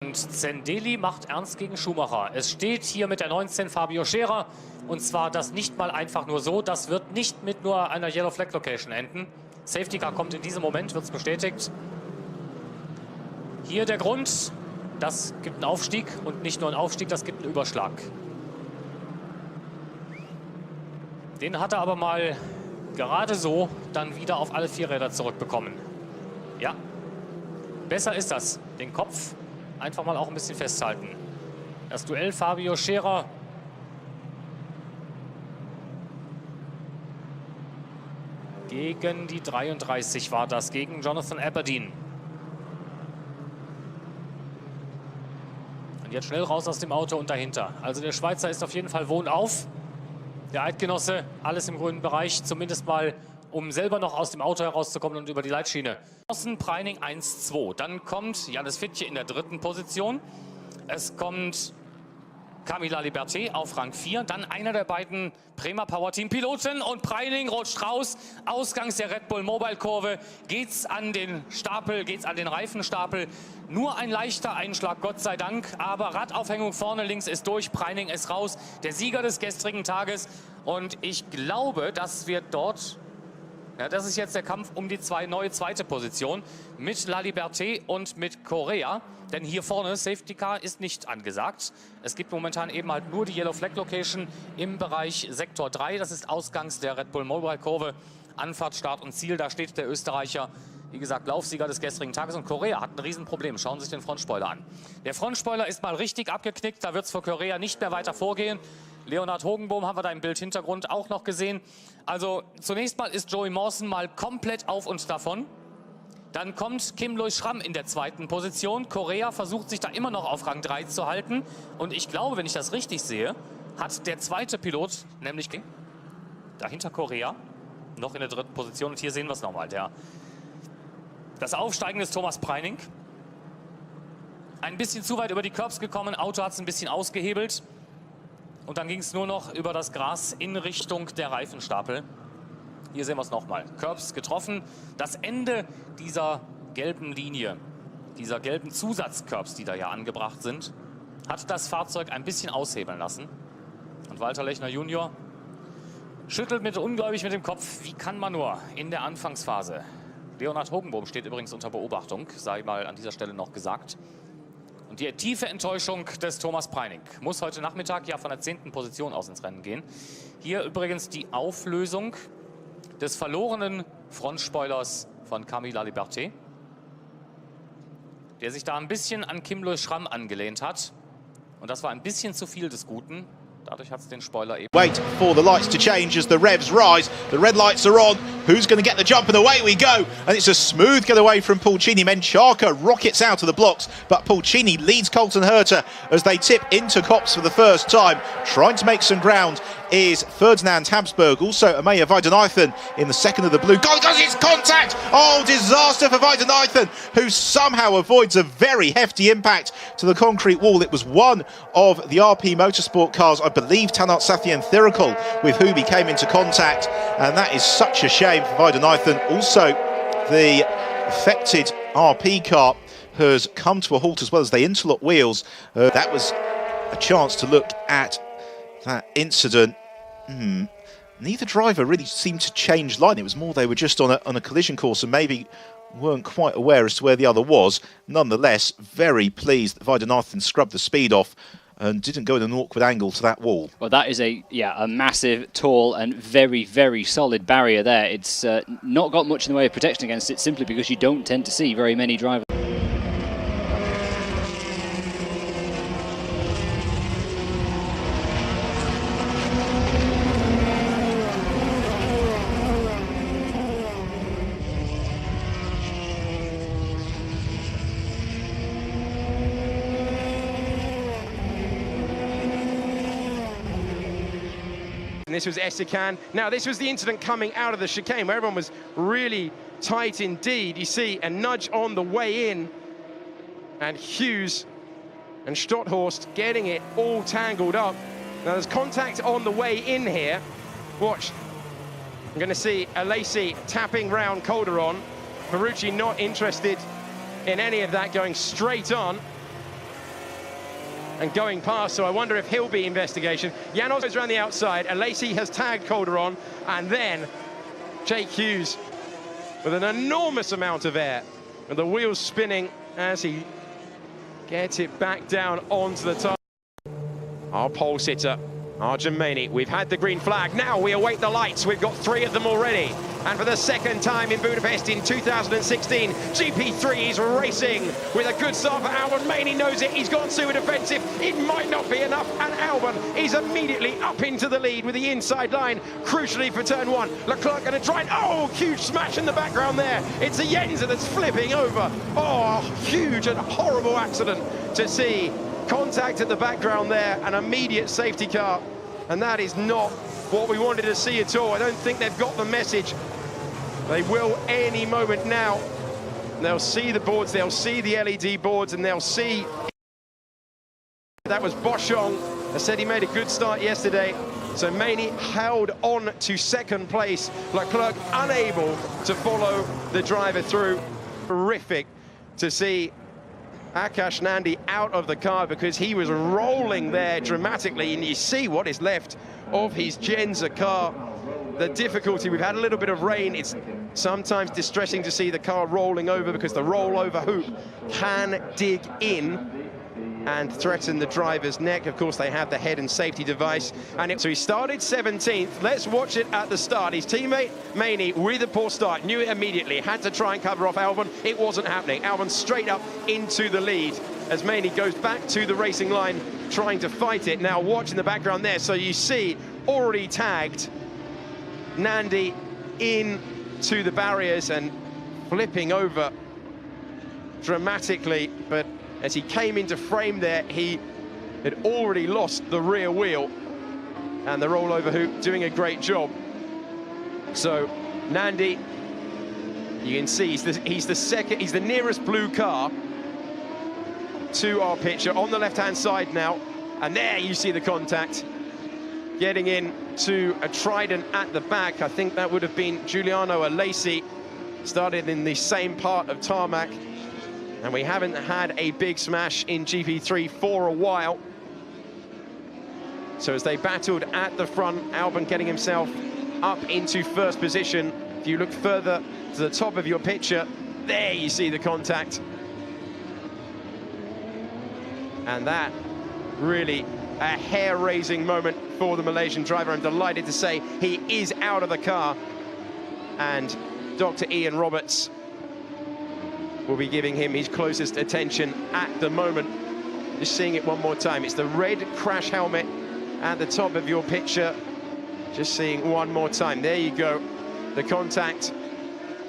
Und Zendeli macht ernst gegen Schumacher. Es steht hier mit der 19 Fabio Scherer. Und zwar das nicht mal einfach nur so. Das wird nicht mit nur einer Yellow Flag Location enden. Safety Car kommt in diesem Moment, wird es bestätigt. Hier der Grund. Das gibt einen Aufstieg. Und nicht nur einen Aufstieg, das gibt einen Überschlag. Den hat er aber mal gerade so dann wieder auf alle 4 Räder zurückbekommen. Ja, besser ist das. Den Kopf einfach mal auch ein bisschen festhalten. Das Duell Fabio Scherer gegen die 33 war das, gegen Jonathan Aberdeen. Und jetzt schnell raus aus dem Auto und dahinter. Also der Schweizer ist auf jeden Fall wohnauf. Der Eidgenosse, alles im grünen Bereich, zumindest mal, um selber noch aus dem Auto herauszukommen und über die Leitschiene. Preining 1-2. Dann kommt Janis Fittje in der 3. Position. Es kommt Camila Liberté auf Rang 4. Dann einer der beiden Prema Power Team Piloten und Preining rutscht raus. Ausgangs der Red Bull Mobile Kurve geht's an den Stapel, geht's an den Reifenstapel. Nur ein leichter Einschlag, Gott sei Dank. Aber Radaufhängung vorne links ist durch. Preining ist raus. Der Sieger des gestrigen Tages. Und ich glaube, dass wir dort... Ja, das ist jetzt der Kampf um die neue zweite Position mit La Liberté und mit Correa. Denn hier vorne, Safety Car ist nicht angesagt. Es gibt momentan eben halt nur die Yellow Flag Location im Bereich Sektor 3. Das ist ausgangs der Red Bull Mobile Kurve. Anfahrt, Start und Ziel, da steht der Österreicher, wie gesagt, Laufsieger des gestrigen Tages. Und Correa hat ein Riesenproblem. Schauen Sie sich den Frontspoiler an. Der Frontspoiler ist mal richtig abgeknickt. Da wird es für Correa nicht mehr weiter vorgehen. Leonhard Hogenbohm haben wir da im Bildhintergrund auch noch gesehen. Also zunächst mal ist Joey Mawson mal komplett auf und davon. Dann kommt Kim Louis Schramm in der 2. Position. Correa versucht sich da immer noch auf Rang 3 zu halten. Und ich glaube, wenn ich das richtig sehe, hat der zweite Pilot, nämlich dahinter Correa, noch in der 3. Position. Und hier sehen wir es nochmal. Das Aufsteigen des Thomas Preining. Ein bisschen zu weit über die Curbs gekommen. Auto hat es ein bisschen ausgehebelt. Und dann ging es nur noch über das Gras in Richtung der Reifenstapel. Hier sehen wir es nochmal. Curbs getroffen. Das Ende dieser gelben Linie, dieser gelben Zusatzcurbs, die da ja angebracht sind, hat das Fahrzeug ein bisschen aushebeln lassen. Und Walter Lechner Junior schüttelt ungläubig mit dem Kopf. Wie kann man nur in der Anfangsphase? Leonhard Hogenbohm steht übrigens unter Beobachtung, sei mal an dieser Stelle noch gesagt. Und die tiefe Enttäuschung des Thomas Preining muss heute Nachmittag ja von der 10. Position aus ins Rennen gehen. Hier übrigens die Auflösung des verlorenen Frontspoilers von Camila Liberté, der sich da ein bisschen an Kim Louis Schramm angelehnt hat. Und das war ein bisschen zu viel des Guten. Dadurch hat es den Spoiler eben... Wait for the lights to change as the revs rise. The red lights are on. Who's going to get the jump? And away we go. And it's a smooth getaway from Pulcini. Menchaca rockets out of the blocks, but Pulcini leads Colton Herter as they tip into Copse for the first time. Trying to make some ground is Ferdinand Habsburg. Also Amaya Weidenheithen in the second of the blue. God, it's contact! Oh, disaster for Weidenheithen, who somehow avoids a very hefty impact to the concrete wall. It was one of the RP Motorsport cars, I believe Tanat Sathian Thirikul, with whom he came into contact. And that is such a shame for Weidenheithen. Also, the affected RP car has come to a halt as well as they interlock wheels. That was a chance to look at that incident. Neither driver really seemed to change line. It was more they were just on a collision course and maybe weren't quite aware as to where the other was. Nonetheless, very pleased that Weidenheithen scrubbed the speed off and didn't go in an awkward angle to that wall. Well, that is a massive, tall and very, very solid barrier there. It's not got much in the way of protection against it simply because you don't tend to see very many drivers. This was Essican. Now, this was the incident coming out of the chicane where everyone was really tight indeed. You see a nudge on the way in, and Hughes and Stotthorst getting it all tangled up. Now, there's contact on the way in here. Watch. I'm going to see Alesi tapping round Calderon. Ferrucci not interested in any of that, going straight on. and going past, so I wonder if he'll be investigation. Janos goes around the outside, Alesi has tagged Calderon, and then Jake Hughes with an enormous amount of air, and the wheels spinning as he gets it back down onto the top. Our pole sitter, Arjun Maini, we've had the green flag, now we await the lights, we've got 3 of them already. And for the second time in Budapest in 2016, GP3 is racing with a good start for Albon. Maini knows it, he's gone super defensive, it might not be enough, and Albon is immediately up into the lead with the inside line, crucially for turn 1. Leclerc going to try and, oh, huge smash in the background there. It's a Jensen that's flipping over. Oh, huge and horrible accident to see. Contact at the background there, an immediate safety car, and that is not what we wanted to see at all. I don't think they've got the message. They will any moment now. They'll see the boards, they'll see the LED boards, and they'll see. That was Boschong. I said he made a good start yesterday. So Maini held on to second place. Leclerc unable to follow the driver through. Horrific to see Akash Nandi out of the car because he was rolling there dramatically, and you see what is left of his Genza car. The difficulty, we've had a little bit of rain, it's sometimes distressing to see the car rolling over because the rollover hoop can dig in and threaten the driver's neck. Of course, they have the head and safety device. So he started 17th. Let's watch it at the start. His teammate, Maini, with a poor start, knew it immediately, had to try and cover off Albon. It wasn't happening. Albon straight up into the lead as Maini goes back to the racing line, trying to fight it. Now watch in the background there. So you see, already tagged Nandi into the barriers and flipping over dramatically, but as he came into frame there, he had already lost the rear wheel, and the rollover hoop doing a great job. So Nandi, you can see he's the nearest blue car to our picture on the left-hand side now, and there you see the contact getting in to a Trident at the back. I think that would have been Giuliano Alesi, started in the same part of tarmac. And we haven't had a big smash in GP3 for a while. So as they battled at the front, Albon getting himself up into first position. If you look further to the top of your picture, there you see the contact. And that really a hair-raising moment for the Malaysian driver. I'm delighted to say he is out of the car. And Dr. Ian Roberts will be giving him his closest attention at the moment. Just seeing it one more time. It's the red crash helmet at the top of your picture. Just seeing one more time. There you go. The contact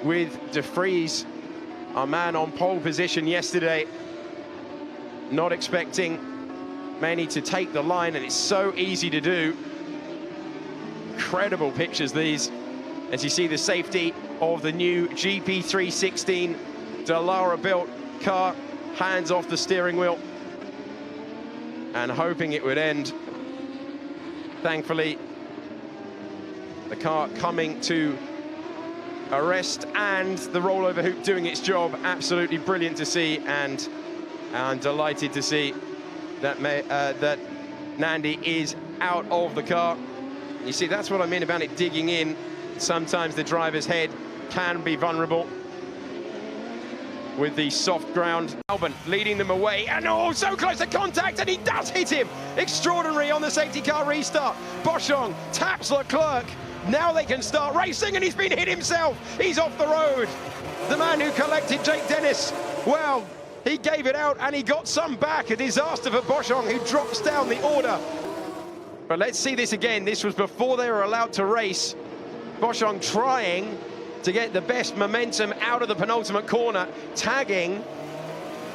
with De Vries, our man on pole position yesterday. Not expecting Maini to take the line, and it's so easy to do. Incredible pictures these, as you see the safety of the new GP316 Dallara built car, hands off the steering wheel and hoping it would end. Thankfully, the car coming to a rest and the rollover hoop doing its job. Absolutely brilliant to see, and I'm delighted to see that that Nandi is out of the car. You see, that's what I mean about it digging in. Sometimes the driver's head can be vulnerable with the soft ground. Albon leading them away, and oh, so close to contact, and he does hit him. Extraordinary on the safety car restart. Boschong taps Leclerc. Now they can start racing, and he's been hit himself. He's off the road. The man who collected Jake Dennis, well, he gave it out, and he got some back. A disaster for Boschong, who drops down the order. But let's see this again. This was before they were allowed to race. Boschong trying to get the best momentum out of the penultimate corner, tagging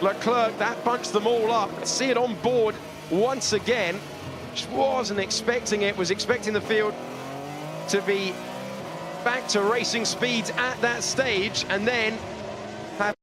Leclerc. That bunched them all up. Let's see it on board once again. Just wasn't expecting it, was expecting the field to be back to racing speeds at that stage, and then have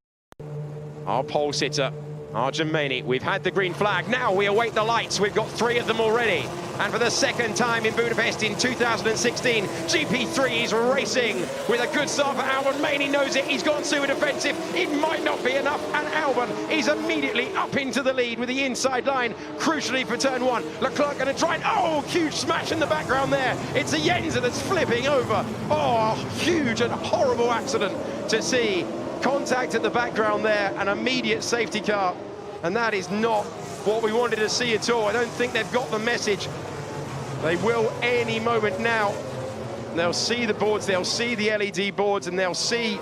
our pole sitter, Arjun Maini. We've had the green flag, now we await the lights. We've got 3 of them already. And for the second time in Budapest in 2016, GP3 is racing with a good start for Albon. Maney knows it, he's gone super defensive. It might not be enough, and Albon is immediately up into the lead with the inside line, crucially for turn one. Leclerc going to try and, oh, huge smash in the background there. It's a Jensen that's flipping over. Oh, huge and horrible accident to see. Contact at the background there, an immediate safety car, and that is not what we wanted to see at all. I don't think they've got the message. They will any moment now. They'll see the boards, they'll see the LED boards, and they'll see.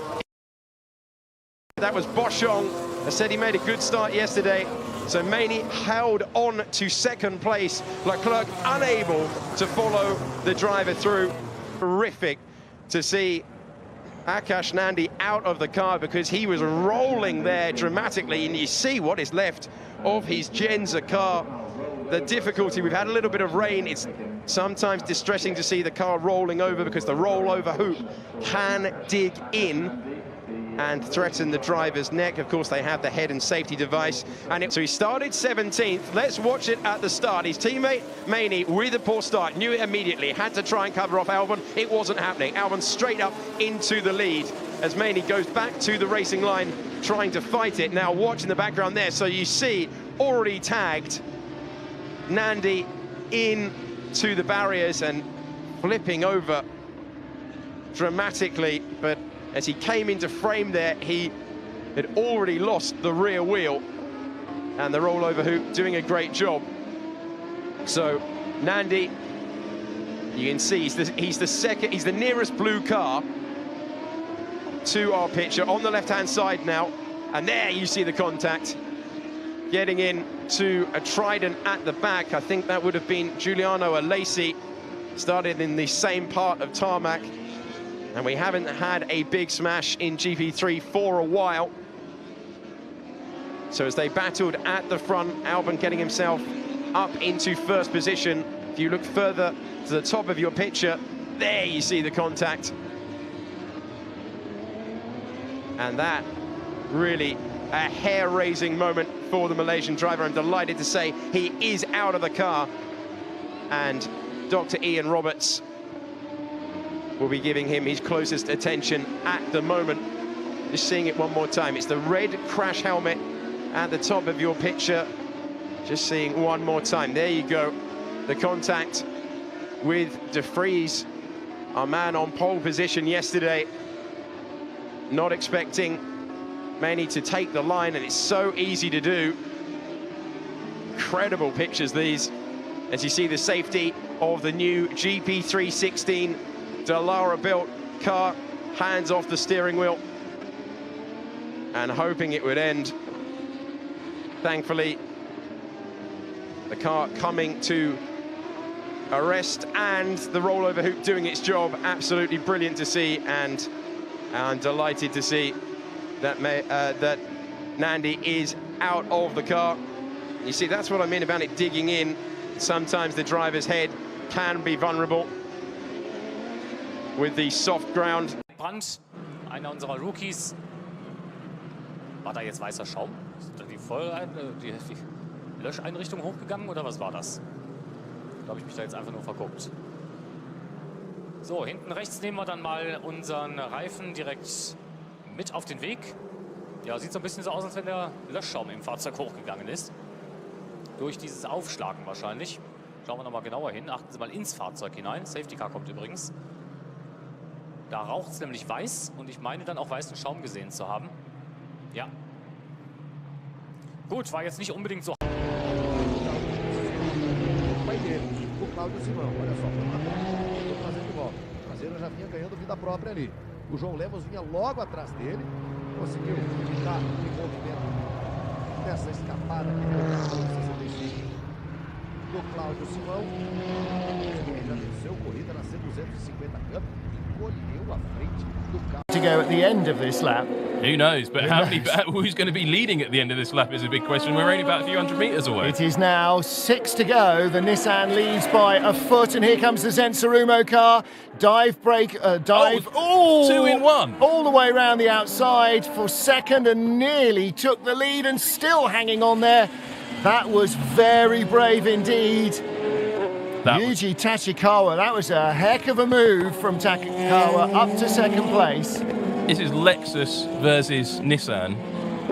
That was Boschong. I said he made a good start yesterday. So Maney held on to second place. Leclerc unable to follow the driver through. Horrific to see Akash Nandi out of the car because he was rolling there dramatically, and you see what is left of his Jensen car. The difficulty, we've had a little bit of rain. It's sometimes distressing to see the car rolling over because the rollover hoop can dig in and threaten the driver's neck. Of course, they have the head and safety device. So he started 17th. Let's watch it at the start. His teammate, Maney, with a poor start, knew it immediately, had to try and cover off Albon. It wasn't happening. Albon straight up into the lead as Maney goes back to the racing line, trying to fight it. Now watch in the background there. So you see, already tagged Nandi into the barriers and flipping over dramatically, but as he came into frame there, he had already lost the rear wheel, and the rollover hoop doing a great job. So Nandi, you can see he's the nearest blue car to our picture on the left-hand side now, and there you see the contact getting in to a Trident at the back. I think that would have been Giuliano Alesi, started in the same part of tarmac. And we haven't had a big smash in GP3 for a while. So as they battled at the front, Albon getting himself up into first position. If you look further to the top of your picture, there you see the contact. And that really a hair-raising moment for the Malaysian driver. I'm delighted to say he is out of the car. And Dr. Ian Roberts will be giving him his closest attention at the moment. Just seeing it one more time. It's the red crash helmet at the top of your picture. Just seeing one more time. There you go. The contact with De Vries, our man on pole position yesterday. Not expecting Maney to take the line, and it's so easy to do. Incredible pictures these. As you see the safety of the new GP316 Dallara built car, hands off the steering wheel and hoping it would end. Thankfully, the car coming to a rest and the rollover hoop doing its job. Absolutely brilliant to see, and I'm delighted to see that that Nandi is out of the car. You see, that's what I mean about it digging in. Sometimes the driver's head can be vulnerable with the soft ground. Brandt, einer unserer Rookies. War da jetzt weißer Schaum? Ist da die Löscheinrichtung hochgegangen oder was war das? Da habe ich mich da jetzt einfach nur verguckt. So, hinten rechts nehmen wir dann mal unseren Reifen direkt mit auf den Weg. Ja, sieht so ein bisschen so aus, als wenn der Löschschaum im Fahrzeug hochgegangen ist. Durch dieses Aufschlagen wahrscheinlich. Schauen wir nochmal genauer hin. Achten Sie mal ins Fahrzeug hinein. Safety Car kommt übrigens. Da raucht es nämlich weiß und ich meine dann auch weißen Schaum gesehen zu haben. Ja. Gut, war jetzt nicht unbedingt so. Já vinha ganhando vida própria ali. O João Lemos vinha logo atrás dele, conseguiu evitar o envolvimento dessa escapada do Cláudio Simão. Ele já venceu corrida na C250 Cup e colheu a frente do carro. To go at the end of this lap. Who knows? But who's going to be leading at the end of this lap is a big question. We're only about a few hundred metres away. It is now 6 to go. The Nissan leads by a foot, and here comes the Zensarumo car. Dive brake, dive. Oh, 2 in 1. All the way around the outside for second, and nearly took the lead, and still hanging on there. That was very brave indeed. Yuji Tachikawa, that was a heck of a move from Tachikawa up to second place. This is Lexus versus Nissan.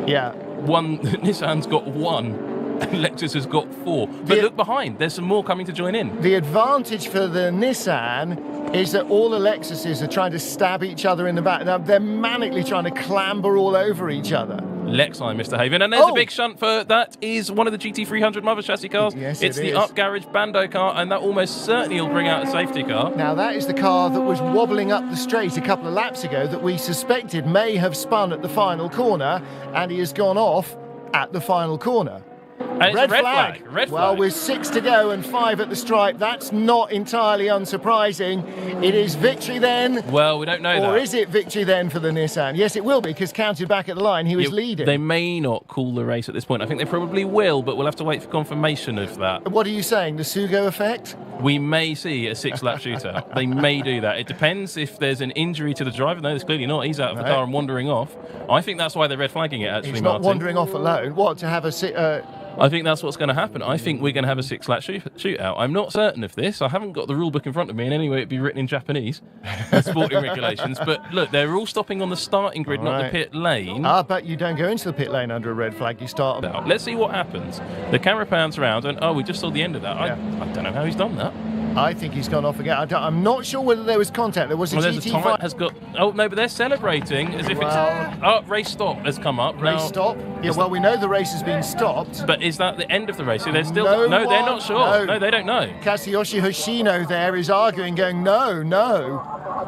Yeah. Nissan's got 1 and Lexus has got 4. But look behind, there's some more coming to join in. The advantage for the Nissan is that all the Lexuses are trying to stab each other in the back. They're manically trying to clamber all over each other. Lexi, Mr. Haven. And there's a big shunt for that is one of the GT300 mother chassis cars. Yes, it's the up garage Bando car, and that almost certainly will bring out a safety car. Now, that is the car that was wobbling up the straight a couple of laps ago that we suspected may have spun at the final corner, and he has gone off at the final corner. And it's red flag. Red well, flag. with 6 to go and 5 at the stripe, that's not entirely unsurprising. It is victory then. Well, we don't know that. Or is it victory then for the Nissan? Yes, it will be, because counted back at the line, he was leading. They may not call the race at this point. I think they probably will, but we'll have to wait for confirmation of that. What are you saying, the Sugo effect? We may see a 6-lap shootout. They may do that. It depends if there's an injury to the driver. No, there's clearly not. He's out of the car and wandering off. I think that's why they're red flagging it, actually, He's Martin. not wandering off alone. What, to have a... I think that's what's going to happen. I think we're going to have a 6-lap shootout. I'm not certain of this. I haven't got the rule book in front of me, and anyway, it'd be written in Japanese, the sporting regulations. But look, they're all stopping on the starting grid, not the pit lane. But you don't go into the pit lane under a red flag. You start on... Let's see what happens. The camera pans around, and we just saw the end of that. I don't know how he's done that. I think he's gone off again. I'm not sure whether there was contact. There was a GT5. Has got. Oh no, but they're celebrating as if it's. Race stop has come up. Race stop. Yeah, well, we know the race has been stopped. But is that the end of the race? So they're still. No, they're not sure. No, they don't know. Kazuyoshi Hoshino there is arguing, going, no.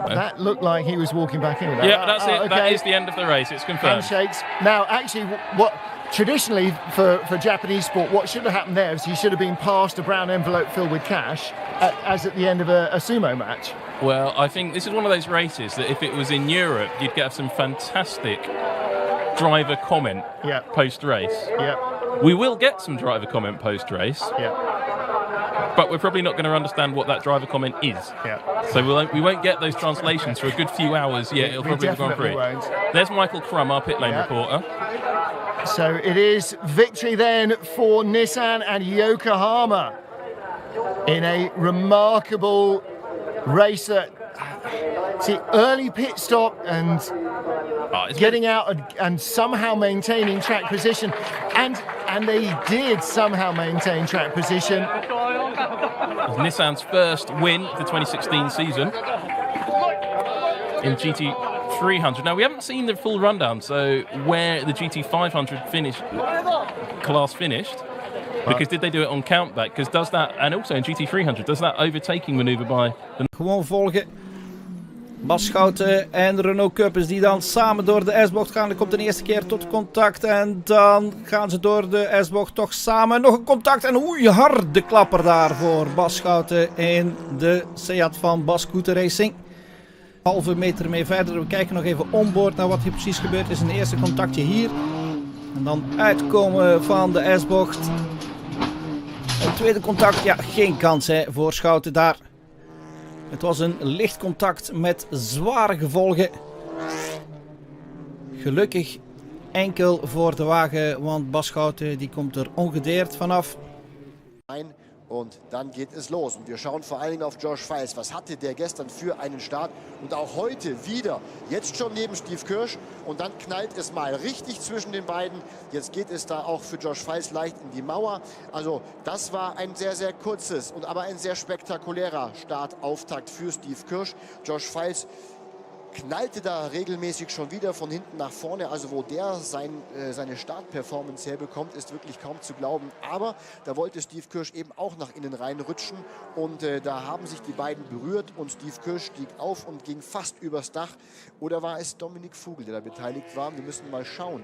That looked like he was walking back in. Yeah, that's it. Okay. That is the end of the race. It's confirmed. Handshakes. Now, actually, what traditionally for Japanese sport, what should have happened there is he should have been passed a brown envelope filled with cash, as at the end of a sumo match. Well, I think this is one of those races that if it was in Europe, you'd get some fantastic driver comment post-race. Yeah. We will get some driver comment post-race. Yeah. But we're probably not going to understand what that driver comment is. Yeah. So we won't get those translations for a good few hours yet. It'll probably have gone through. There's Michael Crum, our pit lane reporter. So it is victory then for Nissan and Yokohama in a remarkable race. See, early pit stop and getting out and somehow maintaining track position, and they did somehow maintain track position. Nissan's first win of the 2016 season in GT300. Now, we haven't seen the full rundown, so where the GT500 class finished, because did they do it on countback? Because does that, and also in GT300, does that overtaking manoeuvre by... Gewoon volgen. Bas Schouten en Renault Cuppers die dan samen door de S-bocht gaan. Er komt een eerste keer tot contact en dan gaan ze door de S-bocht toch samen. Nog een contact en oei, harde klapper daar voor Bas Schouten in de Seat van Bas Koete Racing. Halve meter mee verder. We kijken nog even onboard naar wat hier precies gebeurd is. Een eerste contactje hier. En dan uitkomen van de S-bocht. Een tweede contact. Ja, geen kans voor Schouten daar. Het was een licht contact met zware gevolgen. Gelukkig enkel voor de wagen, want Bas Schouten die komt er ongedeerd vanaf. Und dann geht es los. Und wir schauen vor allen Dingen auf Josh Files. Was hatte der gestern für einen Start? Und auch heute wieder. Jetzt schon neben Steve Kirsch. Und dann knallt es mal richtig zwischen den beiden. Jetzt geht es da auch für Josh Files leicht in die Mauer. Also das war ein sehr, sehr kurzes und aber ein sehr spektakulärer Startauftakt für Steve Kirsch. Josh Files knallte da regelmäßig schon wieder von hinten nach vorne. Also wo der seine Startperformance herbekommt, ist wirklich kaum zu glauben. Aber da wollte Steve Kirsch eben auch nach innen reinrutschen. Und da haben sich die beiden berührt und Steve Kirsch stieg auf und ging fast übers Dach. Oder war es Dominik Vogel, der da beteiligt war? Wir müssen mal schauen,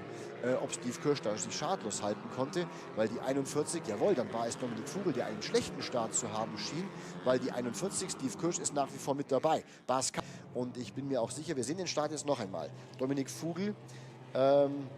ob Steve Kirsch da sich schadlos halten konnte. Weil die 41, jawohl, dann war es Dominik Vogel, der einen schlechten Start zu haben schien. Weil die 41, Steve Kirsch ist nach wie vor mit dabei. Und ich bin mir auch sicher, wir sehen den Start jetzt noch einmal. Dominik Vogel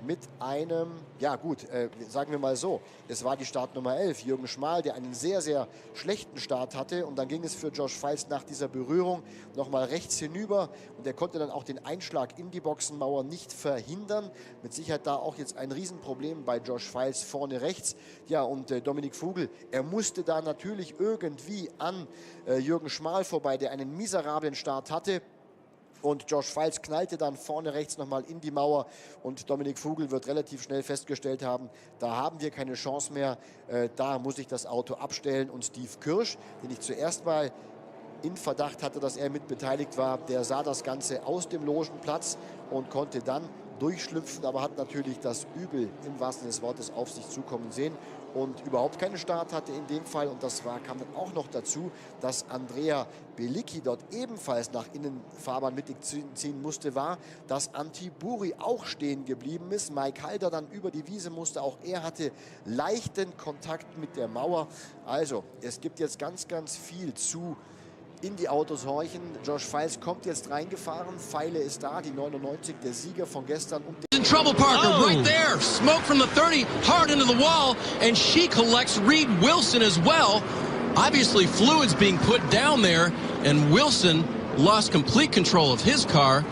mit einem, ja gut, sagen wir mal so, es war die Startnummer 11, Jürgen Schmal, der einen sehr, sehr schlechten Start hatte, und dann ging es für Josh Files nach dieser Berührung nochmal rechts hinüber und er konnte dann auch den Einschlag in die Boxenmauer nicht verhindern. Mit Sicherheit da auch jetzt ein Riesenproblem bei Josh Files vorne rechts. Ja, und Dominik Vogel, er musste da natürlich irgendwie an Jürgen Schmal vorbei, der einen miserablen Start hatte. Und Josh Files knallte dann vorne rechts nochmal in die Mauer und Dominik Vogel wird relativ schnell festgestellt haben, da haben wir keine Chance mehr, da muss ich das Auto abstellen. Und Steve Kirsch, den ich zuerst mal in Verdacht hatte, dass er mit beteiligt war, der sah das Ganze aus dem Logenplatz und konnte dann durchschlüpfen, aber hat natürlich das Übel im wahrsten Sinne des Wortes auf sich zukommen sehen und überhaupt keinen Start hatte in dem Fall. Und das kam dann auch noch dazu, dass Andrea Belicki dort ebenfalls nach innen Fahrbahn mittig ziehen musste, war, dass Antiburi auch stehen geblieben ist. Mike Halder dann über die Wiese musste, auch er hatte leichten Kontakt mit der Mauer. Also es gibt jetzt ganz, ganz viel zu in die Autos horchen. Josh Files kommt jetzt reingefahren. Feile ist da, die 99, der Sieger von gestern. In trouble, Parker, right there. Smoke from the 30, hard into the wall, and she collects Reed Wilson as well. Obviously, fluids being put down there, and Wilson lost complete control of his car.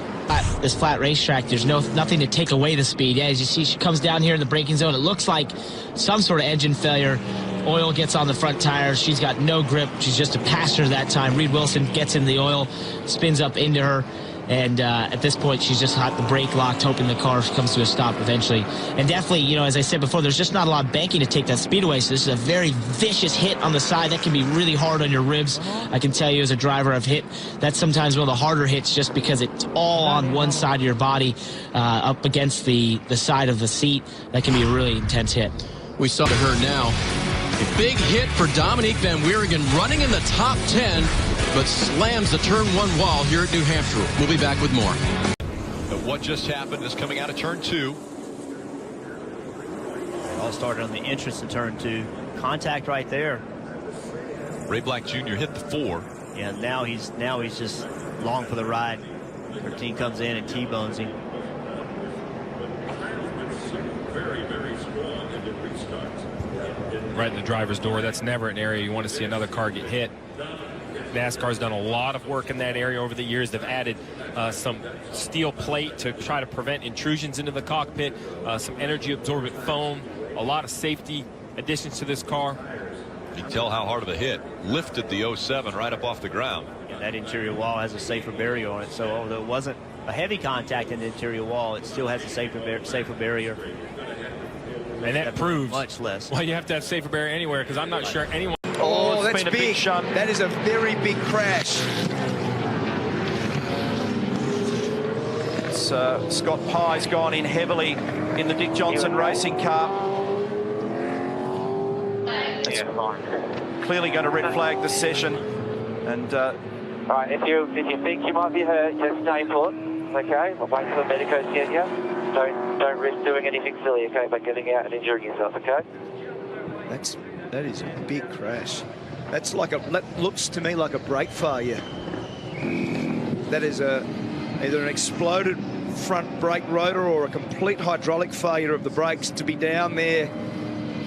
This flat racetrack, there's nothing to take away the speed. Yeah, as you see, she comes down here in the braking zone. It looks like some sort of engine failure. Oil gets on the front tires. She's got no grip. She's just a passenger that time. Reed Wilson gets in the oil, spins up into her, and at this point, she's just got the brake locked, hoping the car comes to a stop eventually. And definitely, you know, as I said before, there's just not a lot of banking to take that speed away, so this is a very vicious hit on the side. That can be really hard on your ribs. I can tell you as a driver, I've hit, that's sometimes one of the harder hits just because it's all on one side of your body, up against the side of the seat. That can be a really intense hit. We saw to her now. A big hit for Dominique Van Wieringen, running in the top 10, but slams the turn 1 wall here at New Hampshire. We'll be back with more. But what just happened is coming out of turn 2. All started on the entrance to turn 2. Contact right there. Ray Black Jr. hit the 4. Yeah, now he's just long for the ride. 13 comes in and T-bones him. Right in the driver's door. That's never an area you want to see another car get hit. NASCAR's done a lot of work in that area over the years. They've added some steel plate to try to prevent intrusions into the cockpit, some energy absorbent foam, a lot of safety additions to this car. You can tell how hard of a hit. Lifted the 07 right up off the ground. Yeah, that interior wall has a safer barrier on it, so although it wasn't a heavy contact in the interior wall, it still has a safer barrier. And that proves much less. Well, you have to have safer barrier anywhere, because I'm not sure anyone. Oh, that's big. That is a very big crash. It's, Scott Pye's gone in heavily in the Dick Johnson racing car. It's clearly going to red flag the session. And all right, if you think you might be hurt, just stay put. Okay, we'll wait for the medicos to get you. Don't risk doing anything silly, okay, by getting out and injuring yourself, okay? That is a big crash. That looks to me like a brake failure. That is either an exploded front brake rotor or a complete hydraulic failure of the brakes to be down there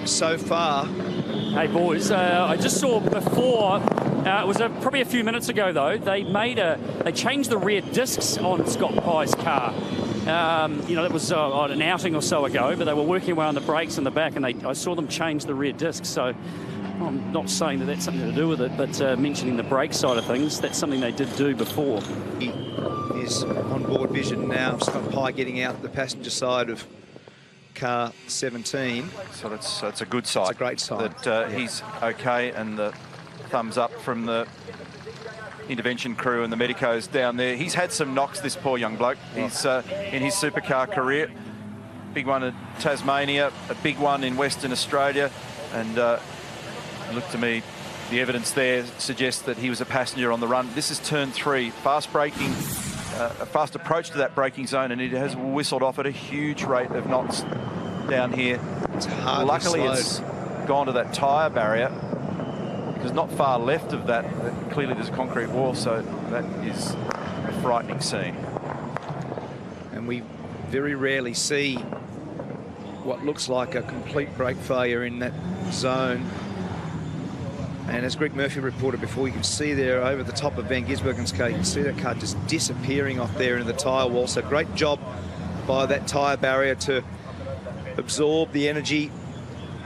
so far. Hey boys, I just saw before, it was probably a few minutes ago though, they changed the rear discs on Scott Pye's car. You know, that was on an outing or so ago, but they were working away on the brakes in the back, and I saw them change the rear discs. So I'm not saying that that's something to do with it, but mentioning the brake side of things, that's something they did do before. He is on board vision now. Scott Pye getting out the passenger side of car 17. So it's a good sign. It's a great sign. That he's okay, and the thumbs up from the intervention crew and the medicos down there. He's had some knocks, this poor young bloke. He's in his supercar career. Big one in Tasmania, a big one in Western Australia, and look to me, the evidence there suggests that he was a passenger on the run. This is turn 3, fast braking, a fast approach to that braking zone, and it has whistled off at a huge rate of knots down here. It's hardly Luckily, slowed. it's gone to that tyre barrier, because not far left of that, clearly there's a concrete wall, so that is a frightening scene. And we very rarely see what looks like a complete brake failure in that zone. And as Greg Murphy reported before, you can see there over the top of Van Gisbergen's car, you can see that car just disappearing off there into the tyre wall. So great job by that tyre barrier to absorb the energy.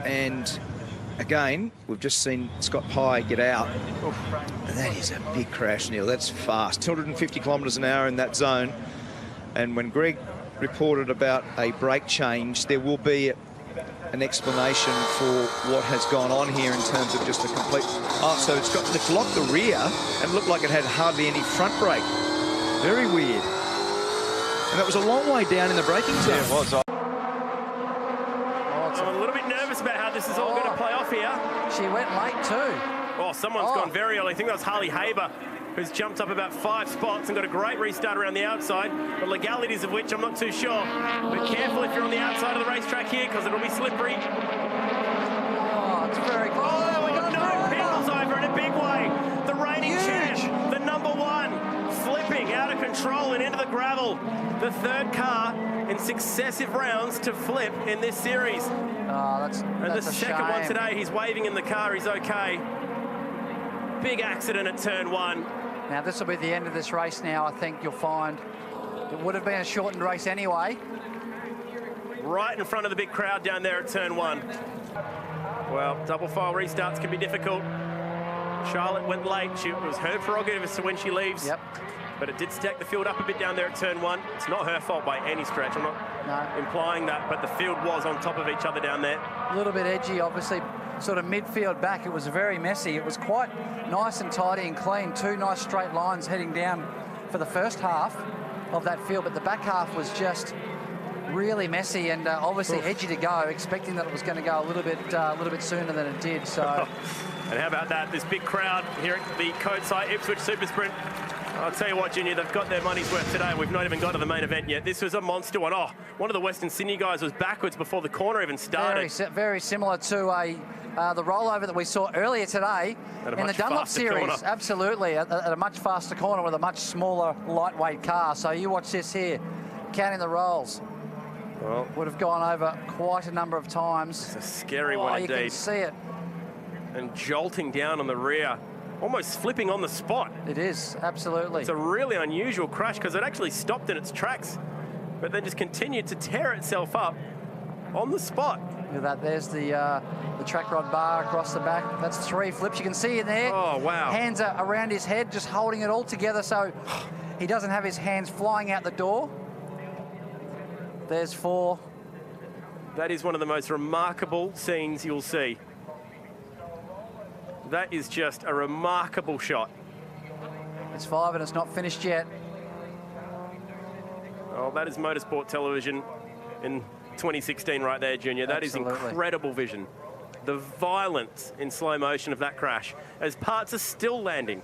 And again, we've just seen Scott Pye get out. And that is a big crash, Neil. That's fast, 250 kilometres an hour in that zone. And when Greg reported about a brake change, there will be an explanation for what has gone on here in terms of just a complete... Oh, so it's locked the rear and looked like it had hardly any front brake. Very weird. And that was a long way down in the braking zone. Yeah, it was. I'm a little bit nervous about how this is all going to play off here. She went late too. Oh, someone's gone very early. I think that was Harley Haber, who's jumped up about 5 spots and got a great restart around the outside. The legalities of which I'm not too sure. But careful if you're on the outside of the racetrack here, because it'll be slippery. Oh, it's very close. Oh, we got no pedals over in a big way. The reigning champ, the #1, flipping out of control and into the gravel. The 3rd car in successive rounds to flip in this series. Oh, that's and the second one today, he's waving in the car, he's okay. Big accident at turn 1. Now this will be the end of this race now, I think you'll find. It would have been a shortened race anyway. Right in front of the big crowd down there at turn 1. Well, double file restarts can be difficult. Charlotte went late. It was her prerogative as to when she leaves. Yep. But it did stack the field up a bit down there at turn 1. It's not her fault by any stretch. I'm not implying that, but the field was on top of each other down there. A little bit edgy, obviously. Sort of midfield back, it was very messy. It was quite nice and tidy and clean. 2 nice straight lines heading down for the first half of that field, but the back half was just really messy and obviously edgy to go, expecting that it was going to go a little bit sooner than it did. So, and how about that? This big crowd here at the Code Site Ipswich Super Sprint. I'll tell you what, Junior, they've got their money's worth today. We've not even got to the main event yet. This was a monster one. Oh, one of the Western Sydney guys was backwards before the corner even started. Very similar to the rollover that we saw earlier today in the Dunlop series. Corner. Absolutely, at a much faster corner with a much smaller, lightweight car. So you watch this here, counting the rolls. Well, would have gone over quite a number of times. It's a scary one indeed. You can see it. And jolting down on the rear, almost flipping on the spot. It is, absolutely. It's a really unusual crash because it actually stopped in its tracks, but then just continued to tear itself up on the spot. Look at that, there's the track rod bar across the back. That's 3 flips. You can see in there. Oh, wow. Hands are around his head, just holding it all together so he doesn't have his hands flying out the door. There's 4. That is one of the most remarkable scenes you'll see. That is just a remarkable shot. It's 5 and it's not finished yet. Oh, that is Motorsport television in 2016 right there, Junior. That Absolutely. is incredible vision. The violence in slow motion of that crash as parts are still landing.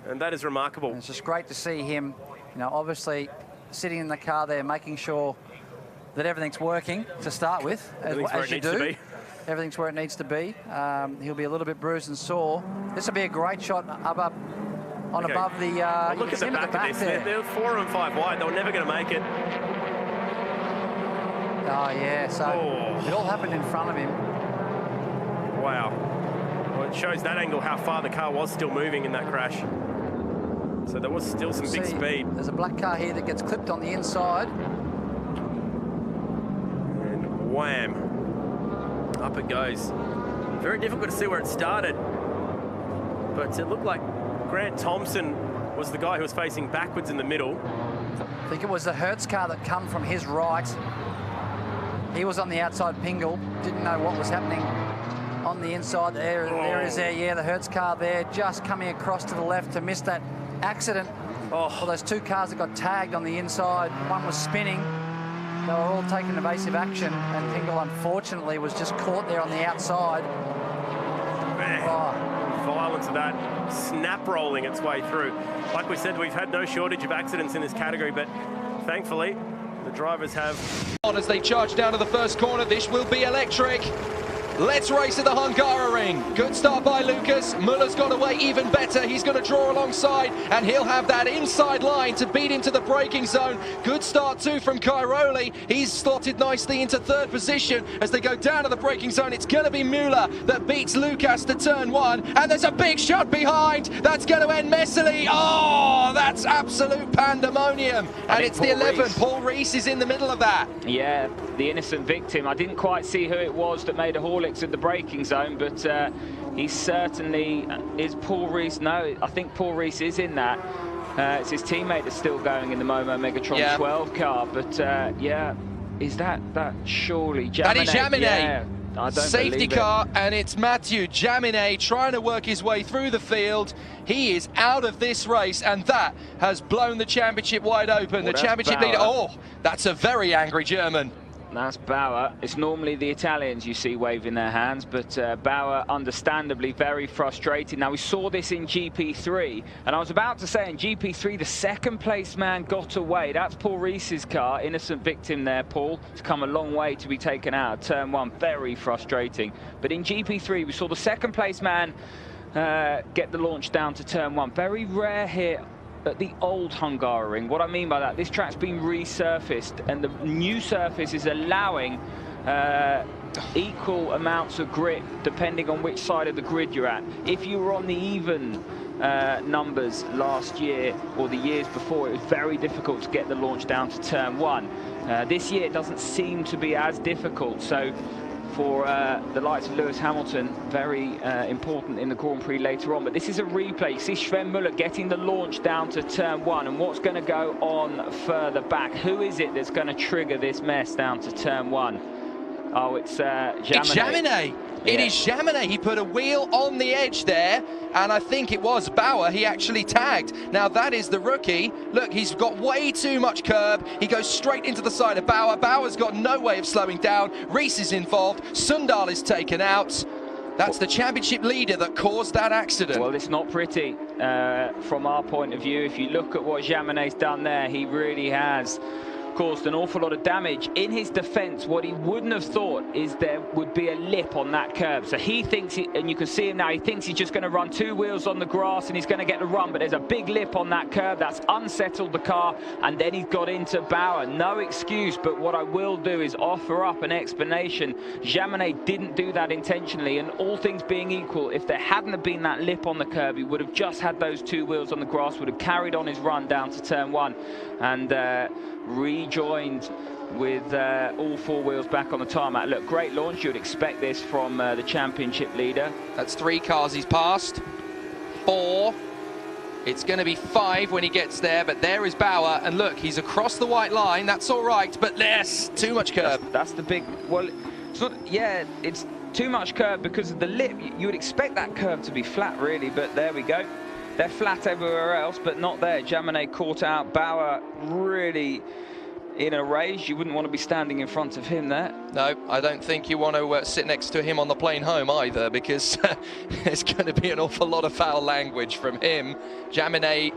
And that is remarkable. And it's just great to see him, obviously sitting in the car there, making sure that everything's working to start with, as you do. Everything's where it needs to be. He'll be a little bit bruised and sore. This will be a great shot above the. Look at the back of this. They're 4 and 5 wide. They were never going to make it. Oh yeah. So it all happened in front of him. Wow. Well, it shows that angle how far the car was still moving in that crash. So there was still some big speed. There's a black car here that gets clipped on the inside. And wham. Up it goes. Very difficult to see where it started. But it looked like Grant Thompson was the guy who was facing backwards in the middle. I think it was the Hertz car that come from his right. He was on the outside pingle, didn't know what was happening on the inside. There is the Hertz car there, just coming across to the left to miss that accident. Well, those 2 cars that got tagged on the inside, one was spinning. They were all taking evasive action, and Pingle, unfortunately, was just caught there on the outside. Violence of that, snap rolling its way through. Like we said, we've had no shortage of accidents in this category, but thankfully, the drivers have... As they charge down to the first corner, this will be electric. Let's race at the Hungaroring. Good start by Lucas. Muller's got away even better. He's going to draw alongside, and he'll have that inside line to beat into the braking zone. Good start too from Cairoli. He's slotted nicely into third position as they go down to the braking zone. It's going to be Muller that beats Lucas to turn one, and there's a big shot behind. That's going to end messily. Oh, that's absolute pandemonium. And it's the 11. Paul Rees is in the middle of that. Yeah, the innocent victim. I didn't quite see who it was that made a Horlicks at the braking zone, but he certainly is. Paul Rees. No, I think Paul Rees is in that. It's his teammate that's still going in the Momo Megatron 12 car, but yeah, is that surely Jaminet? That is Jaminet. Yeah, I don't Safety believe car, and it's Mathieu Jaminet trying to work his way through the field. He is out of this race, and that has blown the championship wide open. Well, the championship leader. Oh, that's a very angry German. That's Bauer. It's normally the Italians you see waving their hands, but Bauer understandably very frustrated. Now, we saw this in GP3, and I was about to say in GP3 the second place man got away. That's Paul Rees's car. Innocent victim there, Paul. It's come a long way to be taken out of turn one. Very frustrating. But in GP3 we saw the second place man get the launch down to turn one. Very rare here at the old Hungaroring. What I mean by that, this track's been resurfaced, and the new surface is allowing equal amounts of grip depending on which side of the grid you're at. If you were on the even numbers last year or the years before, it was very difficult to get the launch down to turn one. This year it doesn't seem to be as difficult, so for the likes of Lewis Hamilton, very important in the Grand Prix later on. But this is a replay. You see Sven Muller getting the launch down to turn one, and what's going to go on further back? Who is it that's going to trigger this mess down to turn one? Oh, it's Jaminet. It's Jaminet. Yeah. It is Jaminet. He put a wheel on the edge there, and I think it was Bauer he actually tagged. Now, that is the rookie. Look, he's got way too much curb. He goes straight into the side of Bauer. Bauer's got no way of slowing down. Rees is involved. Sundal is taken out. That's the championship leader that caused that accident. Well, it's not pretty from our point of view. If you look at what Jaminet's done there, he really has caused an awful lot of damage. In his defense, what he wouldn't have thought is there would be a lip on that curb. So he thinks, and you can see him now, he thinks he's just going to run two wheels on the grass and he's going to get the run, but there's a big lip on that curb that's unsettled the car, and then he's got into Bauer. No excuse, but what I will do is offer up an explanation. Jaminet didn't do that intentionally, and all things being equal, if there hadn't have been that lip on the curb, he would have just had those two wheels on the grass, would have carried on his run down to turn one, and rejoined with all four wheels back on the tarmac. Look, great launch. You would expect this from the championship leader. That's 3 cars he's passed. 4. It's going to be 5 when he gets there, but there is Bauer, and look, he's across the white line. That's all right, but there's too much curb. That's the big, well, it's not, yeah, it's too much curb because of the lip. You would expect that curve to be flat, really, but there we go. They're flat everywhere else, but not there. Jaminet caught out. Bauer really in a rage. You wouldn't want to be standing in front of him there. No, I don't think you want to sit next to him on the plane home either, because there's going to be an awful lot of foul language from him. Jaminet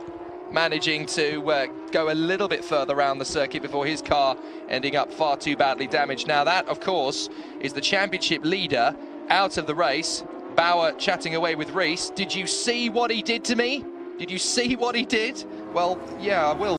managing to go a little bit further around the circuit before his car ending up far too badly damaged. Now that, of course, is the championship leader out of the race. Bauer chatting away with Rees. Did you see what he did to me? Did you see what he did? Well, yeah, I will.